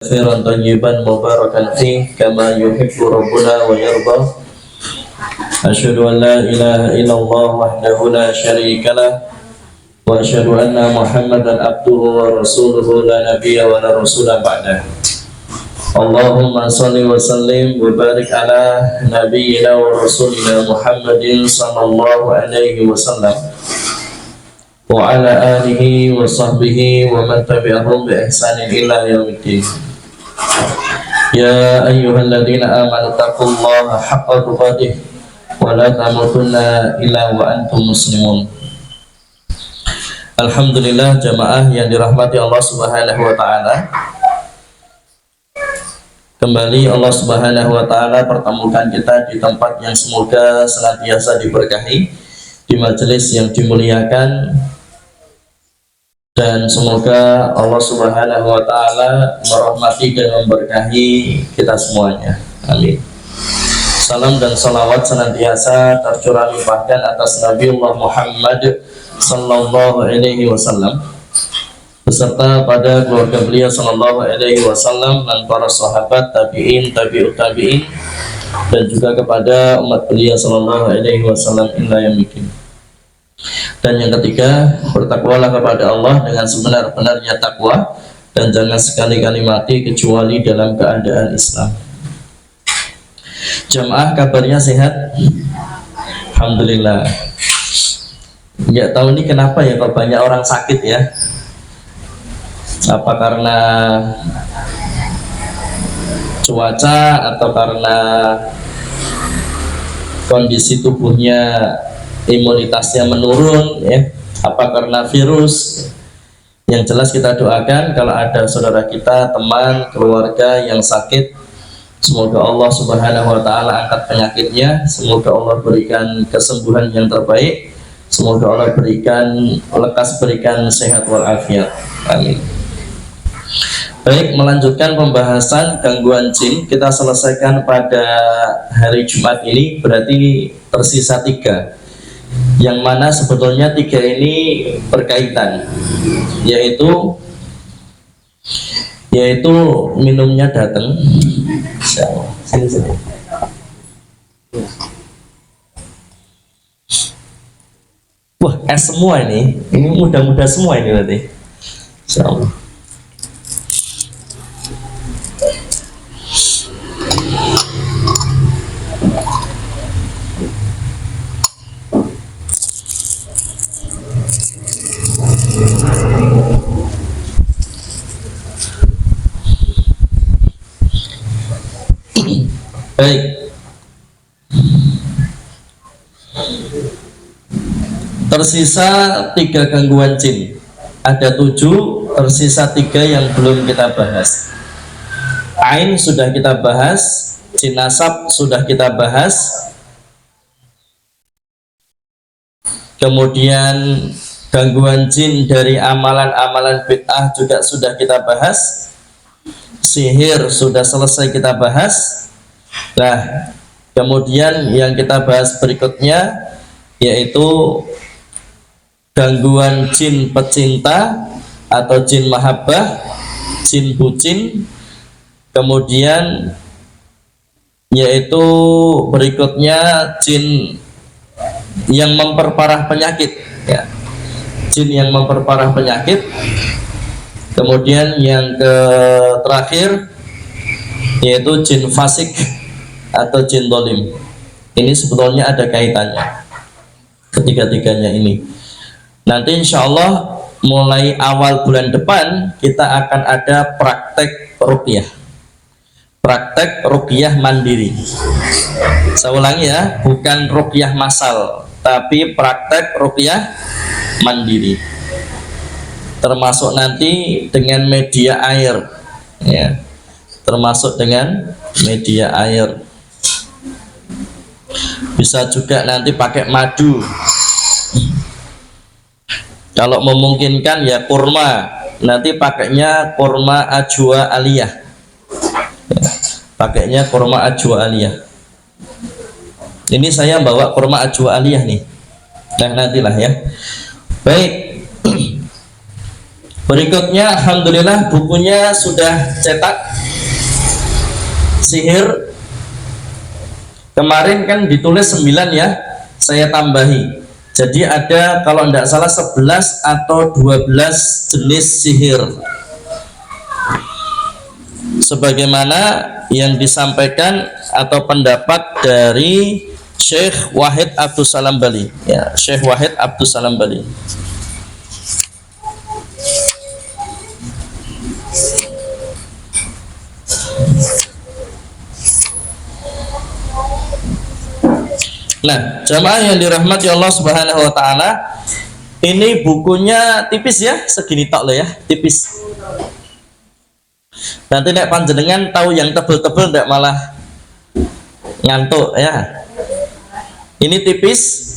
كثيرا طيبا مباركا فيه كما يحب ربنا ويرضى. أشهد أن لا إله إلا الله وحده لا شريك له وأشهد أن محمدا عبده ورسوله لا نبي ولا رسول بعده. اللهم صل وسلم وبارك على نبينا ورسولنا محمد صلى الله عليه وسلم وعلى آله وصحبه ومن تبعهم بإحسان إلى يوم الدين. يا أيها الذين آمنوا اتقوا الله حق تقاته ولا تموتن إلا وأنتم مسلمون. Alhamdulillah jamaah yang dirahmati Allah Subhanahu wa taala. Kembali Allah Subhanahu wa taala pertemukan kita di tempat yang semoga senantiasa diberkahi, di majelis yang dimuliakan, dan semoga Allah Subhanahu wa taala merahmati dan memberkahi kita semuanya. Amin. Salam dan salawat senantiasa tercurah limpahkan atas Nabi Allah Muhammad sallallahu alaihi wasallam beserta pada keluarga beliau sallallahu alaihi wasallam dan para sahabat, tabi'in, tabi'ut tabi'in, dan juga kepada umat beliau sallallahu alaihi wasallam ila yaumil. Dan yang ketiga, bertakwalah kepada Allah dengan sebenar-benarnya takwa dan jangan sekali-kali mati kecuali dalam keadaan Islam. Jamaah, kabarnya sehat? Alhamdulillah. Nggak tahu ini kenapa ya kok banyak orang sakit ya. Apa karena cuaca atau karena kondisi tubuhnya, imunitasnya menurun ya, apa karena virus? Yang jelas kita doakan kalau ada saudara kita, teman, keluarga yang sakit, semoga Allah Subhanahu wa taala angkat penyakitnya, semoga Allah berikan kesembuhan yang terbaik, semoga Allah berikan sehat walafiat. Amin. Baik, melanjutkan pembahasan gangguan jin. Kita selesaikan pada hari Jumat ini, berarti tersisa 3, yang mana sebetulnya 3 ini berkaitan, yaitu minumnya datang. Sini. Wah, es semua ini mudah-mudah semua ini berarti. Insyaallah. Baik, tersisa 3 gangguan jin. Ada 7, tersisa 3 yang belum kita bahas. Ain sudah kita bahas, jin nasab sudah kita bahas, kemudian gangguan jin dari amalan-amalan bid'ah juga sudah kita bahas, sihir sudah selesai kita bahas. Nah, kemudian yang kita bahas berikutnya yaitu gangguan jin pecinta atau jin mahabbah, jin bucin. Kemudian yaitu berikutnya jin yang memperparah penyakit ya. Jin yang memperparah penyakit. Kemudian yang terakhir yaitu jin fasik atau jin dolim. Ini sebetulnya ada kaitannya, ketiga-tiganya ini. Nanti insya Allah mulai awal bulan depan kita akan ada praktek ruqyah, praktek ruqyah mandiri. Saya ulangi ya, bukan ruqyah massal, tapi praktek ruqyah mandiri, termasuk nanti dengan media air ya, termasuk dengan media air. Bisa juga nanti pakai madu, kalau memungkinkan ya kurma, nanti pakainya kurma ajwa aliyah ya, pakainya kurma ajwa aliyah. Ini saya bawa kurma ajwa aliyah nih. Nah, nantilah ya. Baik. Berikutnya, alhamdulillah bukunya sudah cetak. Sihir kemarin kan ditulis 9 ya, saya tambahi. Jadi ada kalau tidak salah 11 atau 12 jenis sihir. Sebagaimana yang disampaikan atau pendapat dari Syekh Wahid Abdus Salam Bali, ya, Syekh Wahid Abdus Salam Bali. Nah, jamaah yang dirahmati Allah Subhanahu wa taala, ini bukunya tipis ya, segini tok loh ya, tipis. Nanti nek panjenengan tahu yang tebel-tebel ndak malah ngantuk ya. Ini tipis.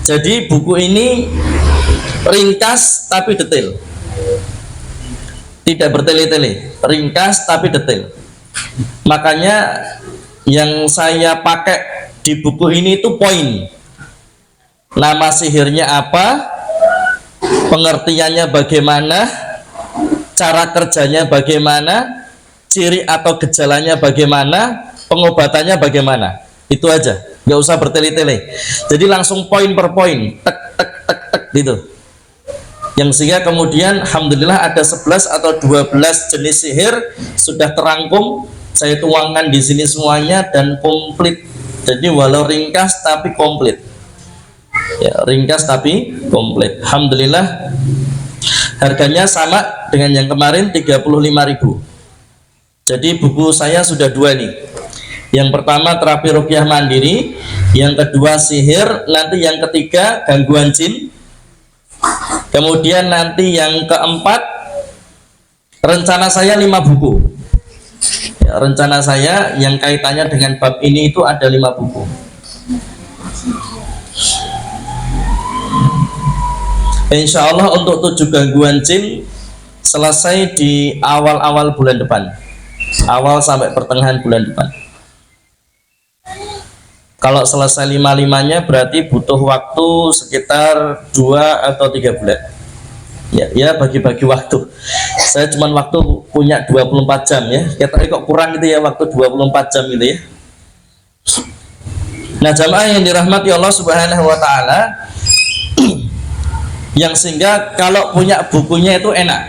Jadi buku ini ringkas tapi detail. Tidak bertele-tele, ringkas tapi detail. Makanya yang saya pakai di buku ini itu poin. Nama sihirnya apa? Pengertiannya bagaimana? Cara kerjanya bagaimana? Ciri atau gejalanya bagaimana? Pengobatannya bagaimana? Itu aja, nggak usah bertele-tele. Jadi langsung poin per poin, tek tek tek tek gitu. Yang sehingga kemudian alhamdulillah ada 11 atau 12 jenis sihir sudah terangkum. Saya tuangkan di sini semuanya dan komplit. Jadi walau ringkas tapi komplit. Ya, ringkas tapi komplit. Alhamdulillah. Harganya sama dengan yang kemarin 35.000. Jadi buku saya sudah 2 nih. Yang pertama terapi ruqyah mandiri, yang kedua sihir, nanti yang ketiga gangguan jin. Kemudian nanti yang keempat, rencana saya 5 buku. Ya, rencana saya yang kaitannya dengan bab ini itu ada 5 buku. Insya Allah untuk 7 gangguan jin selesai di awal-awal bulan depan, awal sampai pertengahan bulan depan. Kalau selesai 5-5-nya berarti butuh waktu sekitar 2 atau 3 bulan. Ya bagi-bagi waktu. Saya cuma waktu punya 24 jam ya. Kita kok kurang gitu ya, waktu 24 jam gitu ya. Nah, jamaah yang dirahmati Allah Subhanahu wa taala, yang sehingga kalau punya bukunya itu enak.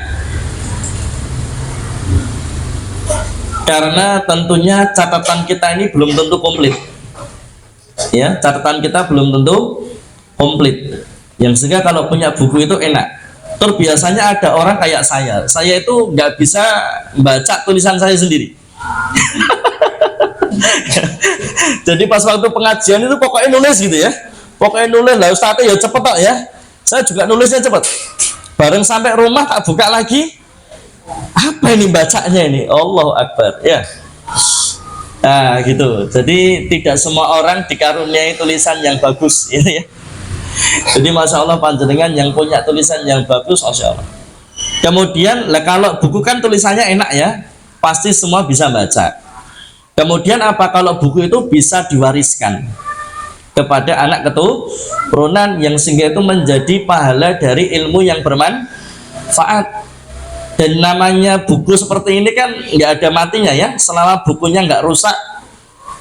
Karena tentunya catatan kita ini belum tentu komplit. Ya, catatan kita belum tentu komplit. Yang sehingga kalau punya buku itu enak. Terus biasanya ada orang kayak saya itu nggak bisa baca tulisan saya sendiri. Jadi pas waktu pengajian itu pokoknya nulis gitu ya, pokoknya nulis lah, ustadznya ya cepet kok ya, saya juga nulisnya cepet. Bareng sampai rumah tak buka lagi, apa ini bacanya ini, Allahu Akbar ya. Nah gitu, jadi tidak semua orang dikaruniai tulisan yang bagus gitu ya. Jadi masya Allah panjenengan yang punya tulisan yang bagus, masya Allah. Kemudian lah, kalau buku kan tulisannya enak ya, pasti semua bisa baca. Kemudian apa, kalau buku itu bisa diwariskan kepada anak keturunan, yang sehingga itu menjadi pahala dari ilmu yang bermanfaat. Dan namanya buku seperti ini kan nggak ada matinya ya, selama bukunya nggak rusak,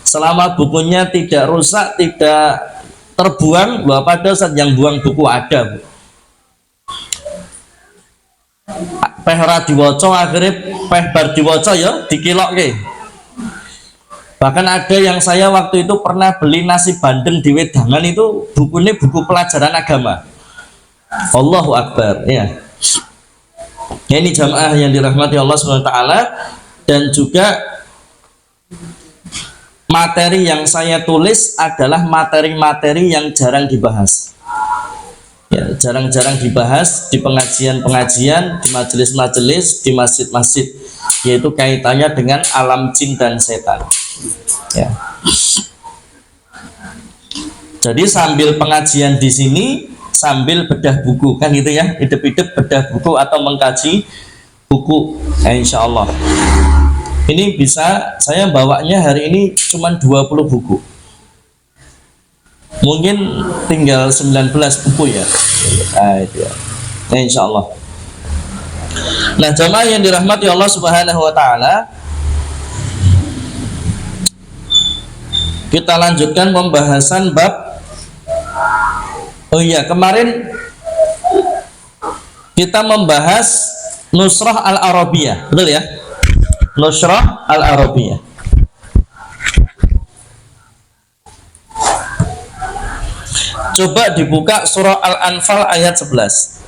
selama bukunya tidak rusak, tidak terbuang. Bahwa pada saat yang buang buku ada, peh ora diwaca akhirnya peh bar diwaca ya dikilokke. Bahkan ada yang saya waktu itu pernah beli nasi bandeng di Wedangan, itu bukunya buku pelajaran agama. Allahu Akbar ya. Ya, ini jamaah yang dirahmati Allah SWT. Dan juga materi yang saya tulis adalah materi-materi yang jarang dibahas ya, jarang-jarang dibahas di pengajian-pengajian, di majelis-majelis, di masjid-masjid, yaitu kaitannya dengan alam jin dan setan ya. Jadi sambil pengajian di sini, sambil bedah buku kan gitu ya, hidup-hidup bedah buku atau mengkaji buku ya, insya Allah. Ini bisa saya bawanya hari ini cuma 20 buku, mungkin tinggal 19 buku ya. Nah, itu ya. Nah, insya Allah. Nah, jamaah yang dirahmati Allah Subhanahu wa taala, kita lanjutkan pembahasan bab. Oh iya, kemarin kita membahas Nusrah Al-Arabiyah, betul ya? Nusrah Al-Arabiyah. Coba dibuka surah Al-Anfal ayat 11.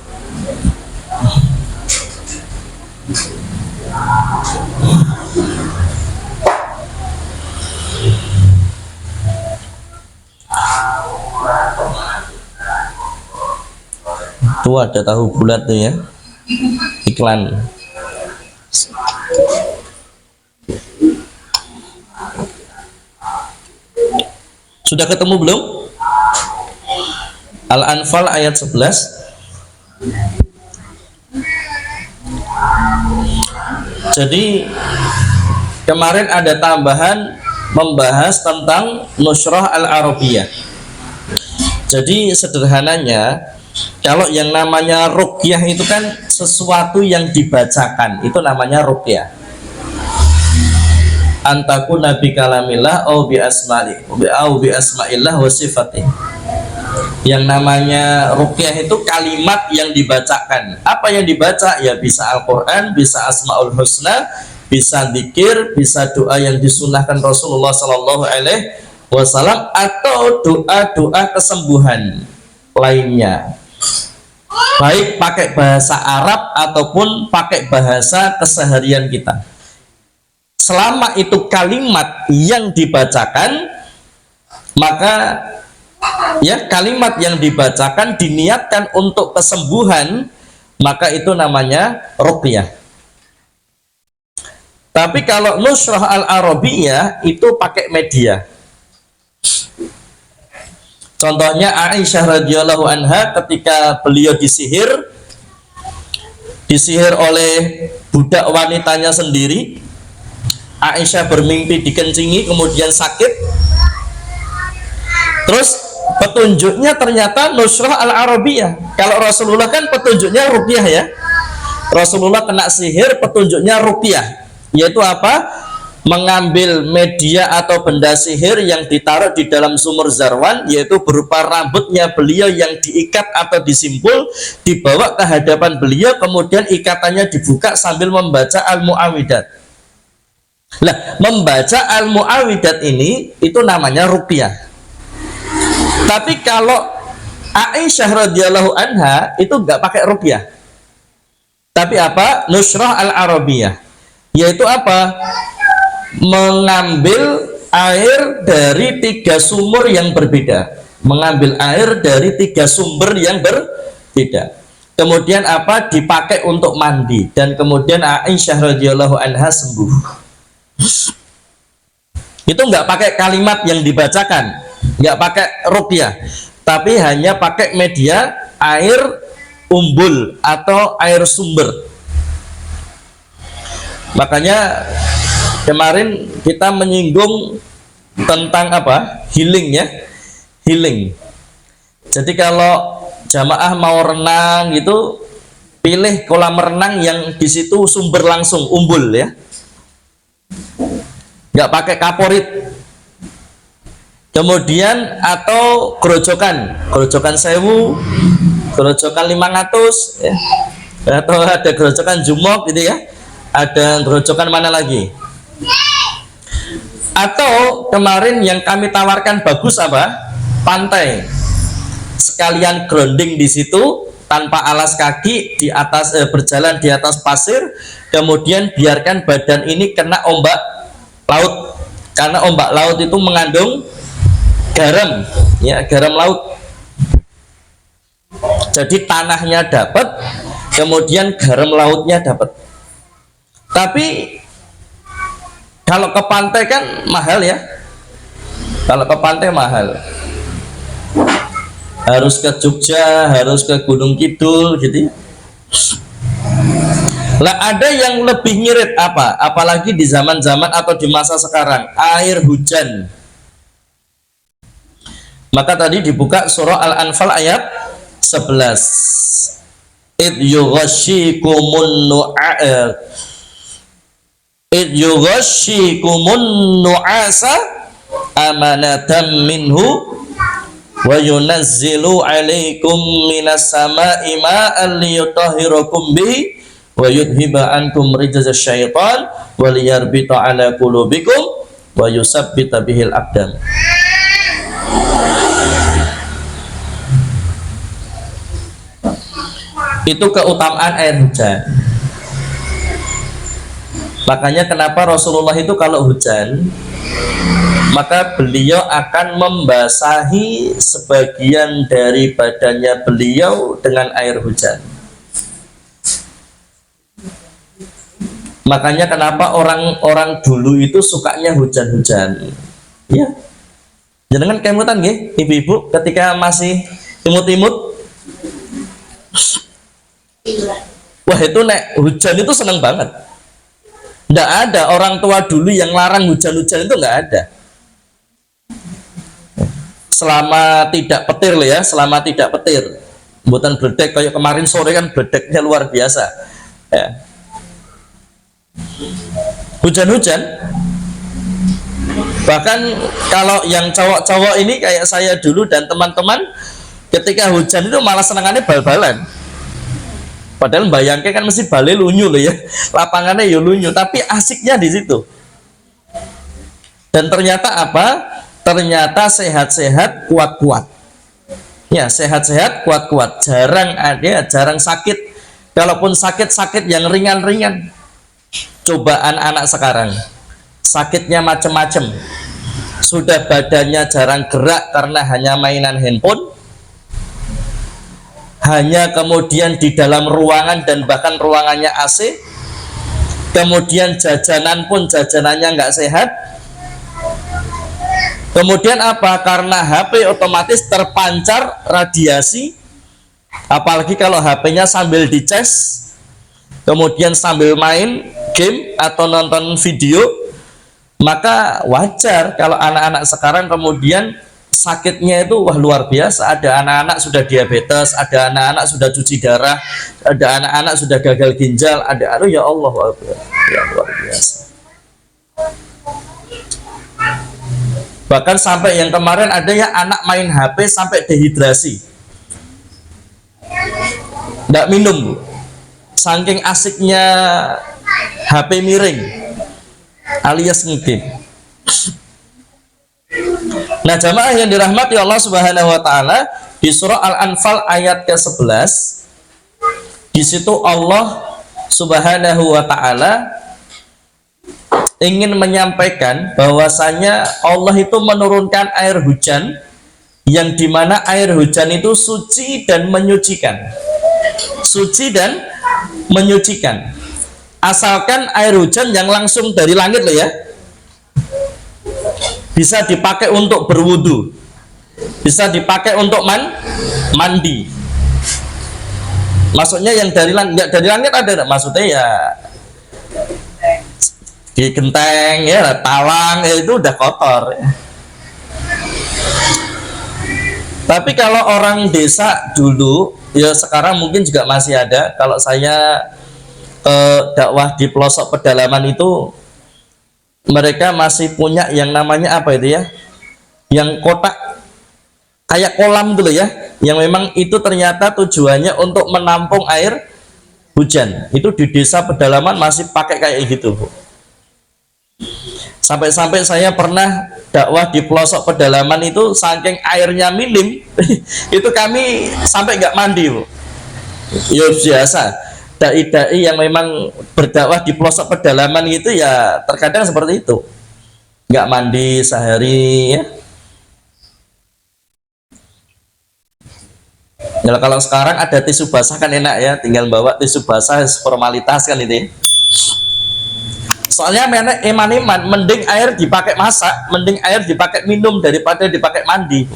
Tuh ada tahu bulat tuh ya, iklan. Sudah ketemu belum? Al-Anfal ayat 11. Jadi kemarin ada tambahan membahas tentang Nusrah Al-Arabiyah. Jadi sederhananya, kalau yang namanya ruqyah itu kan sesuatu yang dibacakan, itu namanya ruqyah. Antaku nabi kalamillah au bi asma'illah wa sifatih. Yang namanya ruqyah itu kalimat yang dibacakan. Apa yang dibaca? Ya bisa Al-Quran, bisa Asmaul Husna, bisa zikir, bisa doa yang disunahkan Rasulullah Sallallahu Alaihi Wasallam, atau doa-doa kesembuhan lainnya, baik pakai bahasa Arab ataupun pakai bahasa keseharian kita. Selama itu kalimat yang dibacakan, maka ya kalimat yang dibacakan diniatkan untuk kesembuhan, maka itu namanya ruqyah. Tapi kalau Nusrah Al-Arabiyah itu pakai media. Contohnya Aisyah radhiyallahu anha ketika beliau disihir oleh budak wanitanya sendiri. Aisyah bermimpi dikencingi kemudian sakit. Terus petunjuknya ternyata Nusrah Al-Arabiyah. Kalau Rasulullah kan petunjuknya ruqyah ya. Rasulullah kena sihir, petunjuknya ruqyah. Yaitu apa? Mengambil media atau benda sihir yang ditaruh di dalam sumur Zarwan, yaitu berupa rambutnya beliau yang diikat atau disimpul, dibawa ke hadapan beliau, kemudian ikatannya dibuka sambil membaca Al-Mu'awidat. Nah, membaca Al-Mu'awidat ini itu namanya ruqyah. Tapi kalau Aisyah radhiyallahu anha itu nggak pakai ruqyah, tapi apa? Nusrah Al-Arabiyah, yaitu apa? Mengambil air dari 3 sumur yang berbeda, mengambil air dari 3 sumber yang berbeda, kemudian apa? Dipakai untuk mandi, dan kemudian Aisyah radhiyallahu anha sembuh. Itu nggak pakai kalimat yang dibacakan, nggak pakai ruqyah, tapi hanya pakai media air umbul atau air sumber. Makanya kemarin kita menyinggung tentang apa? Healing ya, healing. Jadi kalau jamaah mau renang gitu, pilih kolam renang yang di situ sumber langsung umbul ya, nggak pakai kaporit. Kemudian atau gerojokan sewu, gerojokan 500 ya. Atau ada gerojokan jumok gitu ya, ada gerojokan mana lagi. Atau kemarin yang kami tawarkan bagus apa? Pantai. Sekalian grounding di situ tanpa alas kaki di atas berjalan di atas pasir, kemudian biarkan badan ini kena ombak laut. Karena ombak laut itu mengandung garam, ya, garam laut. Jadi tanahnya dapat, kemudian garam lautnya dapat. Tapi kalau ke pantai kan mahal ya. Kalau ke pantai mahal. Harus ke Jogja, harus ke Gunung Kidul gitu ya. Lah ada yang lebih ngirit apa? Apalagi di zaman-zaman atau di masa sekarang, air hujan. Maka tadi dibuka surah Al-Anfal ayat 11. id yughashshikumun nu'asa amanatan minhu wa yunazzilu 'alaikum minas sama'i ma'an liyutahhirakum bihi wa yudhiba ankum rijza syaitan wa liyarbita 'ala qulubikum wa yusabbita bihil aqdam. Itu keutamaan air hujan. Makanya kenapa Rasulullah itu kalau hujan maka beliau akan membasahi sebagian dari badannya beliau dengan air hujan. Makanya kenapa orang-orang dulu itu sukanya hujan-hujan. Ya. Jangan kemutan nggih, ibu-ibu ketika masih imut-imut. Wah, itu nek hujan itu seneng banget. Nggak ada orang tua dulu yang larang hujan-hujan, itu nggak ada. Selama tidak petir loh ya, selama tidak petir. Buatan bledek kayak kemarin sore kan bledeknya luar biasa. Ya. Hujan-hujan. Bahkan kalau yang cowok-cowok ini kayak saya dulu dan teman-teman, ketika hujan itu malah senangannya bal-balan. Padahal bayangke kan mesti bale lunyu loh ya, lapangannya ya lunyu, tapi asiknya di situ. Dan ternyata apa? Ternyata sehat-sehat, kuat-kuat. Ya, sehat-sehat, kuat-kuat. Jarang ada, jarang sakit. Kalaupun sakit-sakit yang ringan-ringan. Cobaan anak sekarang, sakitnya macam-macam. Sudah badannya jarang gerak karena hanya mainan handphone. Hanya kemudian di dalam ruangan dan bahkan ruangannya AC. Kemudian jajanan pun jajanannya nggak sehat. Kemudian apa? Karena HP otomatis terpancar radiasi. Apalagi kalau HP-nya sambil dicas, kemudian sambil main game atau nonton video, maka wajar kalau anak-anak sekarang kemudian sakitnya itu wah luar biasa. Ada anak-anak sudah diabetes, ada anak-anak sudah cuci darah, ada anak-anak sudah gagal ginjal, ada aduh ya Allah, ya luar biasa. Bahkan sampai yang kemarin ada ya anak main HP sampai dehidrasi, nggak minum bu, saking asiknya HP miring alias ngegame. Nah jamaah yang dirahmati Allah Subhanahu wa taala, di surah Al-Anfal ayat ke-11, di situ Allah Subhanahu wa taala ingin menyampaikan bahwasanya Allah itu menurunkan air hujan yang dimana air hujan itu suci dan menyucikan. Suci dan menyucikan. Asalkan air hujan yang langsung dari langit loh ya. Bisa dipakai untuk berwudu, bisa dipakai untuk mandi. Maksudnya yang dari langit, dari langit ada, maksudnya ya di genteng ya, talang ya, itu udah kotor ya. Tapi kalau orang desa dulu ya, sekarang mungkin juga masih ada. Kalau saya dakwah di pelosok pedalaman itu, mereka masih punya yang namanya apa itu ya, yang kotak kayak kolam dulu ya, yang memang itu ternyata tujuannya untuk menampung air hujan. Itu di desa pedalaman masih pakai kayak gitu bu. Sampai-sampai saya pernah dakwah di pelosok pedalaman itu, saking airnya minim itu kami sampai nggak mandi bu. Ya biasa, dai-dai yang memang berdakwah di pelosok pedalaman itu ya terkadang seperti itu, nggak mandi sehari ya. Nah, kalau sekarang ada tisu basah kan enak ya, tinggal bawa tisu basah, formalitas kan itu. Soalnya eman-eman mending air dipakai masak, mending air dipakai minum daripada dipakai mandi.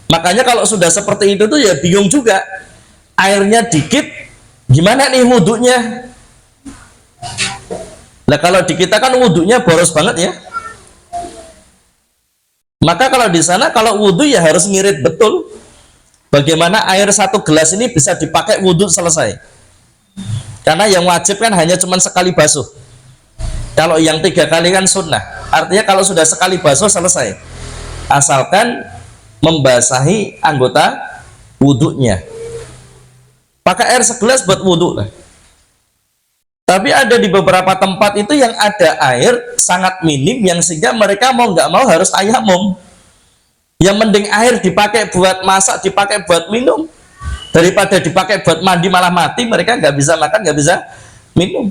Makanya kalau sudah seperti itu tuh ya bingung juga, airnya dikit gimana nih wudhunya. Nah kalau di kita kan wudhunya boros banget ya. Maka kalau di sana kalau wudhu ya harus ngirit betul. bagaimana air satu gelas ini bisa dipakai wudhu selesai. Karena yang wajib kan hanya cuma sekali basuh. Kalau yang 3 kali kan sunnah. Artinya kalau sudah sekali basuh selesai. Asalkan membasahi anggota wudhunya. Pakai air segelas buat wudhu lah. Tapi ada di beberapa tempat itu yang ada air sangat minim, yang sehingga mereka mau nggak mau harus tayamum. Yang mending air dipakai buat masak, dipakai buat minum, daripada dipakai buat mandi malah mati, mereka nggak bisa makan, nggak bisa minum.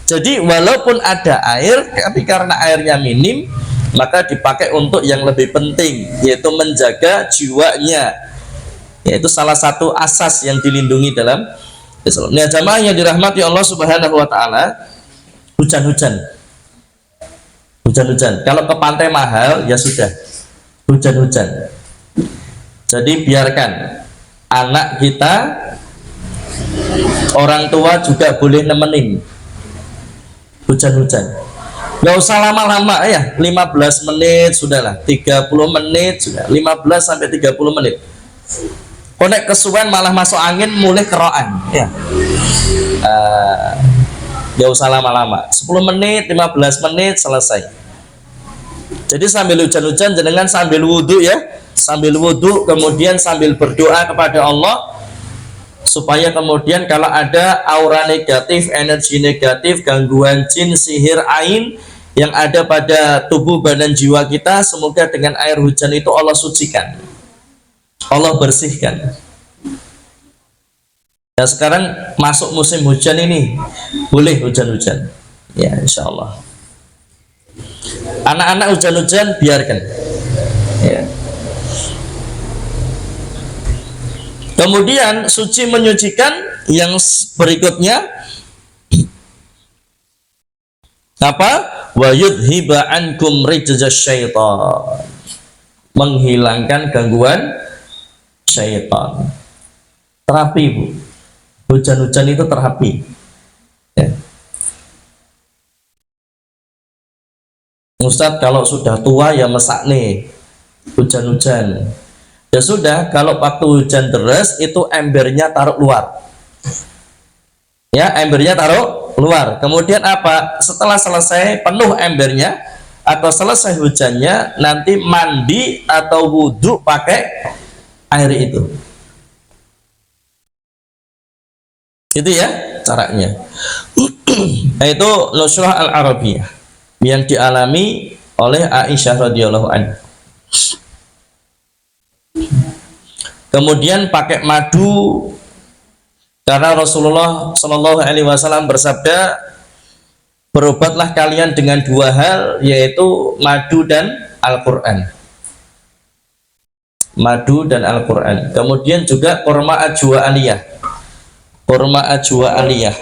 Jadi walaupun ada air, tapi karena airnya minim, maka dipakai untuk yang lebih penting, yaitu menjaga jiwanya. Yaitu salah satu asas yang dilindungi dalam Islam. Nah, jamaah yang dirahmati Allah Subhanahu wa taala, hujan-hujan. Kalau ke pantai mahal ya sudah. Hujan-hujan. Jadi biarkan anak kita, orang tua juga boleh nemenin. Hujan-hujan. Nggak usah lama-lama ya, 15 menit sudahlah, 30 menit sudah, 15 sampai 30 menit. Konek kesuwen malah masuk angin, mulai keroan ya. Gak usah lama-lama, 10 menit 15 menit selesai. Jadi sambil hujan-hujan jenengan sambil wudhu ya, sambil wudhu kemudian sambil berdoa kepada Allah, supaya kemudian kalau ada aura negatif, energi negatif, gangguan jin, sihir, ain yang ada pada tubuh badan jiwa kita, semoga dengan air hujan itu Allah sucikan, Allah bersihkan. Ya, sekarang masuk musim hujan ini, boleh hujan-hujan ya, insya Allah. Anak-anak hujan-hujan biarkan ya. Kemudian suci menyucikan yang berikutnya apa? Wa yudhiba ankum rijza syaitan, menghilangkan gangguan syaitan. Terapi bu, hujan-hujan itu terapi ya. Ustadz kalau sudah tua ya mesak nih hujan-hujan. Ya sudah, kalau waktu hujan deras itu embernya taruh luar ya, embernya taruh luar. Kemudian apa, setelah selesai penuh embernya atau selesai hujannya, nanti mandi atau wudhu pakai air itu. Itu ya caranya. Itu Nusrah Al-Arabiyah yang dialami oleh Aisyah radhiyallahu anha. Kemudian pakai madu, karena Rasulullah Shallallahu Alaihi Wasallam bersabda, berobatlah kalian dengan 2 hal, yaitu madu dan Al-Quran. Madu dan Al-Quran. Kemudian juga kurma ajwa aliyah. Kurma ajwa aliyah.